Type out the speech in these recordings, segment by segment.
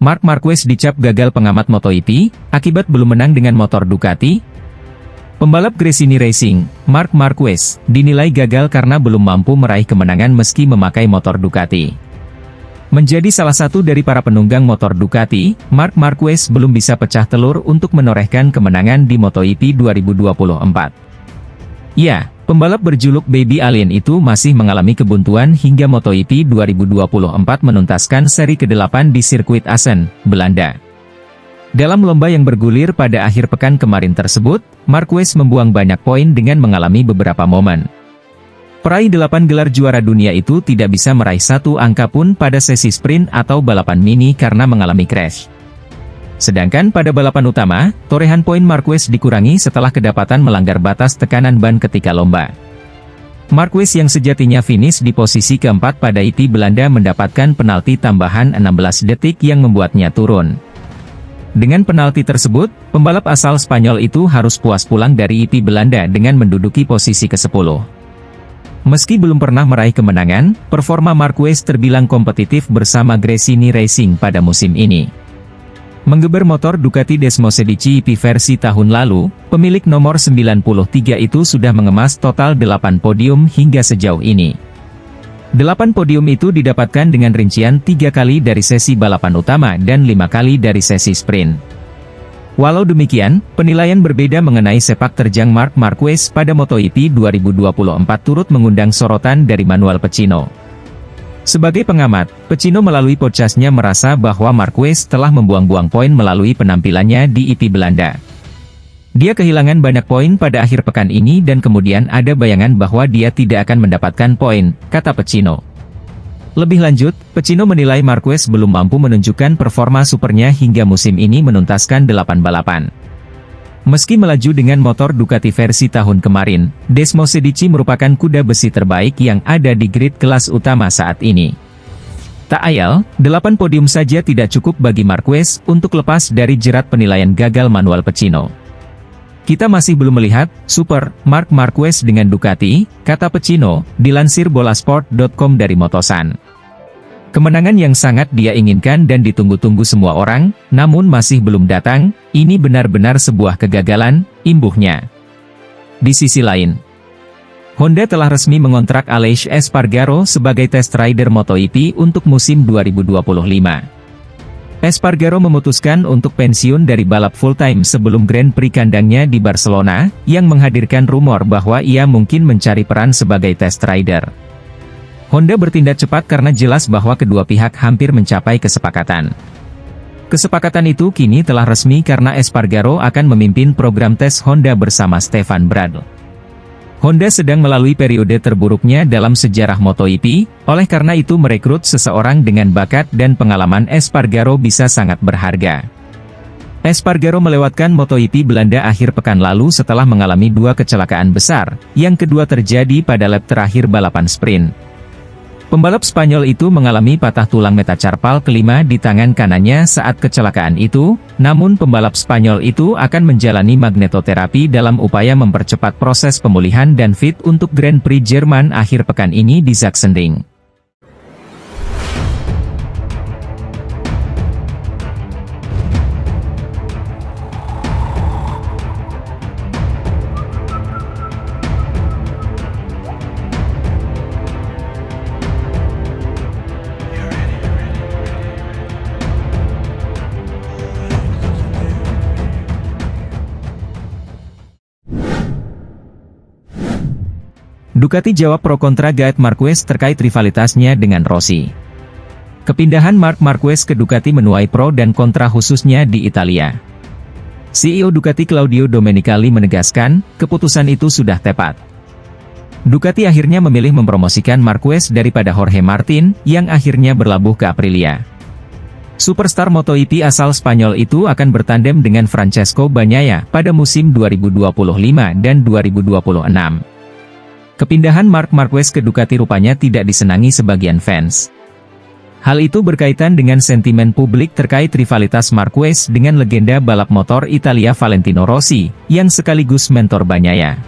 Marc Marquez dicap gagal pengamat MotoGP, akibat belum menang dengan motor Ducati. Pembalap Gresini Racing, Marc Marquez, dinilai gagal karena belum mampu meraih kemenangan meski memakai motor Ducati. Menjadi salah satu dari para penunggang motor Ducati, Marc Marquez belum bisa pecah telur untuk menorehkan kemenangan di MotoGP 2024. Ya, pembalap berjuluk Baby Alien itu masih mengalami kebuntuan hingga MotoGP 2024 menuntaskan seri ke-8 di sirkuit Assen, Belanda. Dalam lomba yang bergulir pada akhir pekan kemarin tersebut, Marquez membuang banyak poin dengan mengalami beberapa momen. Peraih 8 gelar juara dunia itu tidak bisa meraih satu angka pun pada sesi sprint atau balapan mini karena mengalami crash. Sedangkan pada balapan utama, torehan poin Marquez dikurangi setelah kedapatan melanggar batas tekanan ban ketika lomba. Marquez yang sejatinya finish di posisi keempat pada IP Belanda mendapatkan penalti tambahan 16 detik yang membuatnya turun. Dengan penalti tersebut, pembalap asal Spanyol itu harus puas pulang dari IP Belanda dengan menduduki posisi ke-10. Meski belum pernah meraih kemenangan, performa Marquez terbilang kompetitif bersama Gresini Racing pada musim ini. Menggeber motor Ducati Desmosedici IP versi tahun lalu, pemilik nomor 93 itu sudah mengemas total 8 podium hingga sejauh ini. 8 podium itu didapatkan dengan rincian 3 kali dari sesi balapan utama dan 5 kali dari sesi sprint. Walau demikian, penilaian berbeda mengenai sepak terjang Marc Marquez pada MotoGP 2024 turut mengundang sorotan dari Manuel Pecino. Sebagai pengamat, Pecino melalui podcastnya merasa bahwa Marquez telah membuang-buang poin melalui penampilannya di IP Belanda. Dia kehilangan banyak poin pada akhir pekan ini dan kemudian ada bayangan bahwa dia tidak akan mendapatkan poin, kata Pecino. Lebih lanjut, Pecino menilai Marquez belum mampu menunjukkan performa supernya hingga musim ini menuntaskan 8 balapan. Meski melaju dengan motor Ducati versi tahun kemarin, Desmosedici merupakan kuda besi terbaik yang ada di grid kelas utama saat ini. Tak ayal, 8 podium saja tidak cukup bagi Marquez untuk lepas dari jerat penilaian gagal Manuel Pecino. Kita masih belum melihat super Marc Marquez dengan Ducati, kata Pecino, dilansir bolasport.com dari Motosan. Kemenangan yang sangat dia inginkan dan ditunggu-tunggu semua orang, namun masih belum datang, ini benar-benar sebuah kegagalan, imbuhnya. Di sisi lain, Honda telah resmi mengontrak Aleix Espargaro sebagai test rider MotoGP untuk musim 2025. Espargaro memutuskan untuk pensiun dari balap full-time sebelum Grand Prix kandangnya di Barcelona, yang menghadirkan rumor bahwa ia mungkin mencari peran sebagai test rider. Honda bertindak cepat karena jelas bahwa kedua pihak hampir mencapai kesepakatan. Kesepakatan itu kini telah resmi karena Espargaro akan memimpin program tes Honda bersama Stefan Bradl. Honda sedang melalui periode terburuknya dalam sejarah MotoGP, oleh karena itu merekrut seseorang dengan bakat dan pengalaman Espargaro bisa sangat berharga. Espargaro melewatkan MotoGP Belanda akhir pekan lalu setelah mengalami 2 kecelakaan besar, yang kedua terjadi pada lap terakhir balapan sprint. Pembalap Spanyol itu mengalami patah tulang metacarpal kelima di tangan kanannya saat kecelakaan itu, namun pembalap Spanyol itu akan menjalani magnetoterapi dalam upaya mempercepat proses pemulihan dan fit untuk Grand Prix Jerman akhir pekan ini di Sachsenring. Ducati jawab pro kontra Gaet Marquez terkait rivalitasnya dengan Rossi. Kepindahan Marc Marquez ke Ducati menuai pro dan kontra khususnya di Italia. CEO Ducati Claudio Domenicali menegaskan, keputusan itu sudah tepat. Ducati akhirnya memilih mempromosikan Marquez daripada Jorge Martin, yang akhirnya berlabuh ke Aprilia. Superstar MotoGP asal Spanyol itu akan bertandem dengan Francesco Bagnaia pada musim 2025 dan 2026. Kepindahan Marc Marquez ke Ducati rupanya tidak disenangi sebagian fans. Hal itu berkaitan dengan sentimen publik terkait rivalitas Marquez dengan legenda balap motor Italia Valentino Rossi, yang sekaligus mentor Bagnaia.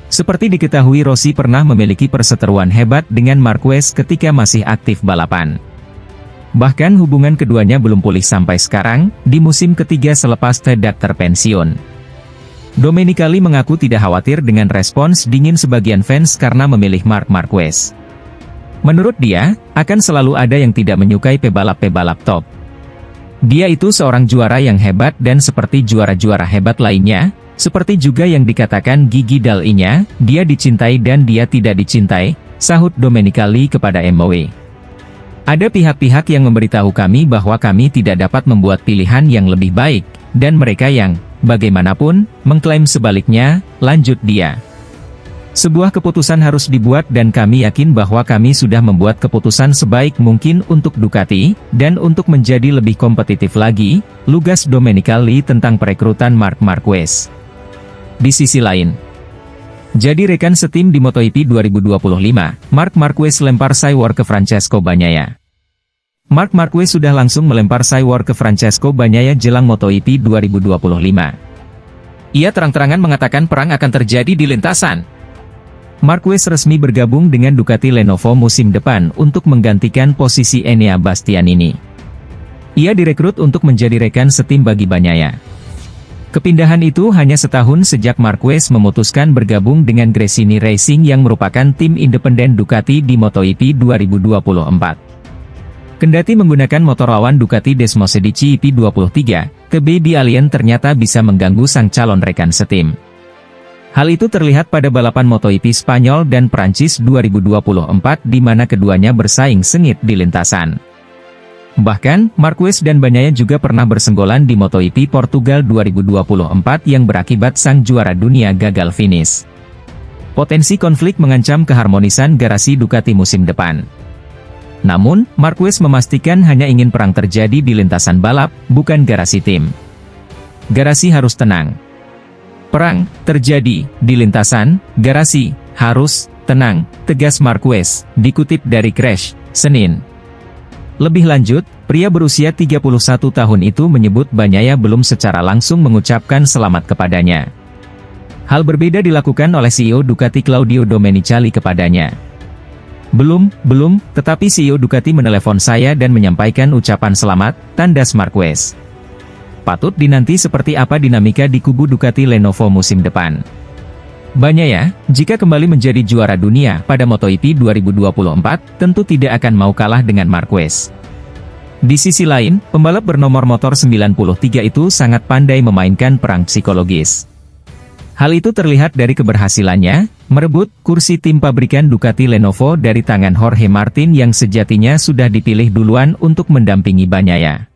Seperti diketahui Rossi pernah memiliki perseteruan hebat dengan Marquez ketika masih aktif balapan. Bahkan hubungan keduanya belum pulih sampai sekarang, di musim ketiga selepas Tedak terpensiun. Domenicali mengaku tidak khawatir dengan respons dingin sebagian fans karena memilih Marc Marquez. Menurut dia, akan selalu ada yang tidak menyukai pebalap-pebalap top. Dia itu seorang juara yang hebat dan seperti juara-juara hebat lainnya, seperti juga yang dikatakan Gigi Dall'E-nya, dia dicintai dan dia tidak dicintai, sahut Domenicali kepada MOE. Ada pihak-pihak yang memberitahu kami bahwa kami tidak dapat membuat pilihan yang lebih baik, dan mereka yang, bagaimanapun, mengklaim sebaliknya, lanjut dia. Sebuah keputusan harus dibuat dan kami yakin bahwa kami sudah membuat keputusan sebaik mungkin untuk Ducati, dan untuk menjadi lebih kompetitif lagi, lugas Domenicali tentang perekrutan Marc Marquez. Di sisi lain, jadi rekan setim di MotoGP 2025, Marc Marquez lempar Cywar ke Francesco Bagnaia. Marc Marquez sudah langsung melempar Cywar ke Francesco Bagnaia jelang MotoGP 2025. Ia terang-terangan mengatakan perang akan terjadi di lintasan. Marquez resmi bergabung dengan Ducati Lenovo musim depan untuk menggantikan posisi Enea Bastianini. Ia direkrut untuk menjadi rekan setim bagi Bagnaia. Kepindahan itu hanya setahun sejak Marquez memutuskan bergabung dengan Gresini Racing yang merupakan tim independen Ducati di MotoGP 2024. Kendati menggunakan motor lawan Ducati Desmosedici EP23, Baby Alien ternyata bisa mengganggu sang calon rekan setim. Hal itu terlihat pada balapan MotoGP Spanyol dan Prancis 2024 di mana keduanya bersaing sengit di lintasan. Bahkan, Marquez dan Bagnaia juga pernah bersenggolan di MotoGP Portugal 2024 yang berakibat sang juara dunia gagal finish. Potensi konflik mengancam keharmonisan garasi Ducati musim depan. Namun, Marquez memastikan hanya ingin perang terjadi di lintasan balap, bukan garasi tim. Garasi harus tenang. Perang terjadi di lintasan, garasi harus tenang, tegas Marquez, dikutip dari Crash, Senin. Lebih lanjut, pria berusia 31 tahun itu menyebut Bagnaia belum secara langsung mengucapkan selamat kepadanya. Hal berbeda dilakukan oleh CEO Ducati Claudio Domenicali kepadanya. Belum, tetapi CEO Ducati menelepon saya dan menyampaikan ucapan selamat, tandas Marquez. Patut dinanti seperti apa dinamika di kubu Ducati Lenovo musim depan. Bagnaia, jika kembali menjadi juara dunia pada MotoGP 2024, tentu tidak akan mau kalah dengan Marquez. Di sisi lain, pembalap bernomor motor 93 itu sangat pandai memainkan perang psikologis. Hal itu terlihat dari keberhasilannya, merebut kursi tim pabrikan Ducati Lenovo dari tangan Jorge Martin yang sejatinya sudah dipilih duluan untuk mendampingi Bagnaia.